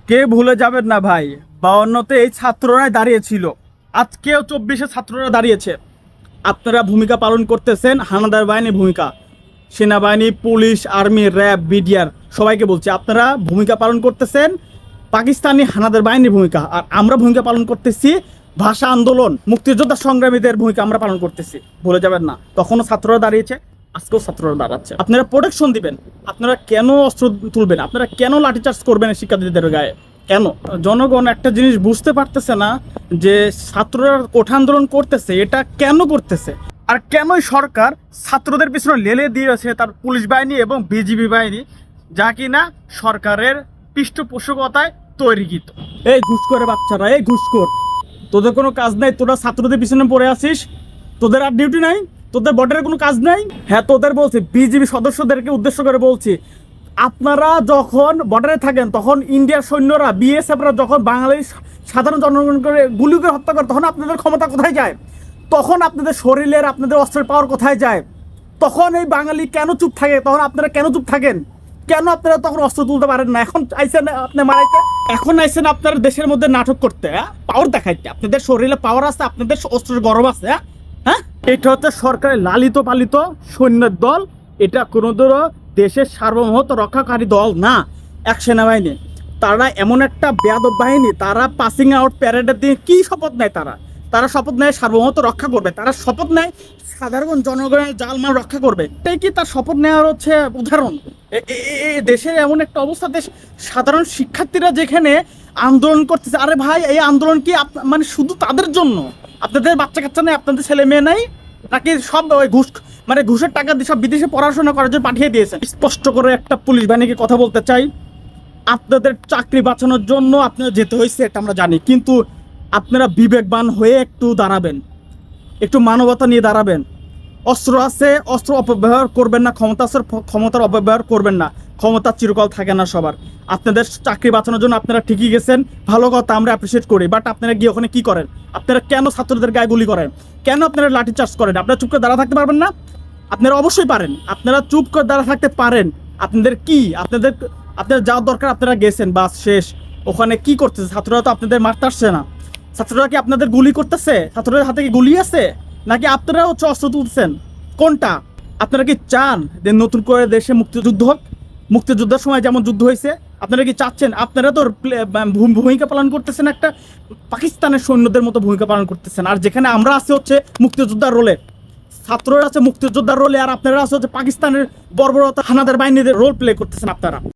কে ভুলে যাবেন না ভাই, 52-তে এই ছাত্ররাই দাঁড়িয়েছিল, আজকেও 24-এ ছাত্ররা দাঁড়িয়েছে। আপনারা ভূমিকা পালন করতেছেন হানাদার বাহিনীর ভূমিকা। সেনাবাহিনী, পুলিশ, আর্মি, র্যাব, বিডিআর সবাইকে বলছি, আপনারা ভূমিকা পালন করতেছেন পাকিস্তানি হানাদার বাহিনীর ভূমিকা, আর আমরা ভূমিকা পালন করতেছি ভাষা আন্দোলন, মুক্তিযোদ্ধা সংগ্রামীদের ভূমিকা আমরা পালন করতেছি। ভুলে যাবেন না, তখনও ছাত্ররা দাঁড়িয়েছে, আজকেও ছাত্ররা দাঁড়াচ্ছে। আপনারা প্রোটেকশন দিবেন, আপনারা কেন অস্ত্র তুলবেন, আপনারা কেন লাঠিচার্জ করবেন শিক্ষার্থীদের গায়ে? কেন? জনগণ একটা জিনিস বুঝতে পারতেছে না যে ছাত্ররা কোঠা আন্দোলন করতেছে, এটা কেন করতেছে, আর কেনই সরকার ছাত্রদের পিছনে লেলে দিয়েছে তার পুলিশ বাহিনী এবং বিজিবি বাহিনী, যা কিনা সরকারের পৃষ্ঠপোষকতায় তৈরিকৃত। এই ঘুষখোরের বাচ্চারা, এই ঘুষখোর, তোদের কোনো কাজ নাই, তোরা ছাত্রদের পিছনে পড়ে আসিস, তোদের আর ডিউটি নাই, তোদের বর্ডারের কোনো কাজ নাই। হ্যাঁ, তোদের বলছি, বিজিবি সদস্যদেরকে উদ্দেশ্য করে বলছি, আপনারা যখন বর্ডারে থাকেন তখন ইন্ডিয়ার সৈন্যরা, বিএসএফরা যখন বাঙালির সাধারণ জনগণকে গুলি করে হত্যা করে, তখন আপনাদের ক্ষমতা কোথায় যায়? তখন আপনাদের শরীরের, আপনাদের অস্ত্রের পাওয়ার কোথায় যায়? তখন এই বাঙালি কেন চুপ থাকে? তখন আপনারা কেন চুপ থাকেন? কেন আপনারা তখন অস্ত্র তুলতে পারেন না? এখন আইসেন আপনি মারাইতে, এখন আইসেন আপনার দেশের মধ্যে নাটক করতে, পাওয়ার দেখাইতে। আপনাদের শরীরে পাওয়ার আছে, আপনাদের অস্ত্রের গরম আছে। হ্যাঁ, এটা হচ্ছে সরকারের লালিত পালিত সৈন্যের দল, এটা কোনোদিনও দেশের সার্বভৌমত্ব রক্ষাকারী দল না। এক সেনাবাহিনী, তারা এমন একটা বেয়াদব বাহিনী, তারা পাসিং আউট প্যারেডের দিন কি শপথ নেয়? তারা শপথ নেয় সার্বভৌমত্ব রক্ষা করবে, তারা শপথ নেয় সাধারণ জনগণের জালমাল রক্ষা করবে। এটাই কি তার শপথ নেওয়ার হচ্ছে উদাহরণ? দেশের এমন একটা অবস্থা, দেশ সাধারণ শিক্ষার্থীরা যেখানে আন্দোলন করতেছে, আরে ভাই, এই আন্দোলন কি মানে শুধু তাদের জন্য? আপনাদের বাচ্চা কাচ্চা নেই, আপনাদের ছেলে মেয়ে নাই নাকি? সব ওই ঘুষ, মানে ঘুষের টাকা দিয়ে সব বিদেশে পড়াশোনা করার জন্য পাঠিয়ে দিয়েছেন। স্পষ্ট করে একটা পুলিশ বাহিনীকে কথা বলতে চাই, আপনাদের চাকরি বাঁচানোর জন্য আপনারা যেতে হয়েছে, এটা আমরা জানি, কিন্তু আপনারা বিবেকবান হয়ে একটু দাঁড়াবেন, একটু মানবতা নিয়ে দাঁড়াবেন। অস্ত্র আছে, অস্ত্র অপব্যবহার করবেন না, ক্ষমতা আছে, ক্ষমতার অপব্যবহার করবেন না। ক্ষমতা চিরকাল থাকে না সবার। আপনাদের চাকরি বাঁচানোর জন্য আপনারা ঠিকই গেছেন, ভালো কথা, আমরা অ্যাপ্রিসিয়েট করি, বাট আপনারা গিয়ে ওখানে কি করেন? আপনারা কেন ছাত্রদের গায়ে গুলি করেন? কেন আপনারা লাঠি চার্জ করেন? আপনারা চুপ করে দাঁড়া থাকতে পারবেন না? আপনারা অবশ্যই পারেন, আপনারা চুপ করে দাঁড়া থাকতে পারেন। আপনাদের কি, আপনাদের যাওয়ার দরকার, আপনারা গেছেন, বাস শেষ। ওখানে কি করতেছে? ছাত্ররা তো আপনাদের মারতে আসছে না। ছাত্ররা কি আপনাদের গুলি করতেছে? ছাত্রদের হাতে কি গুলি আছে, নাকি আপনারা হচ্ছে অস্ত্র তুলছেন? কোনটা? আপনারা কি চান যে নতুন করে দেশে মুক্তিযুদ্ধ হোক? মুক্তিযুদ্ধের সময় যেমন যুদ্ধ হয়েছে, আপনারা কি চাচ্ছেন? আপনারা তো ভূমিকা পালন করতেছেন একটা পাকিস্তানের সৈন্যদের মতো ভূমিকা পালন করতেছেন, আর যেখানে আমরা আছি হচ্ছে মুক্তিযোদ্ধার রোলে, ছাত্ররা আছে মুক্তিযোদ্ধার রোলে, আর আপনারা আছে হচ্ছে পাকিস্তানের বর্বরতা হানাদার বাহিনীদের রোল প্লে করতেছেন আপনারা।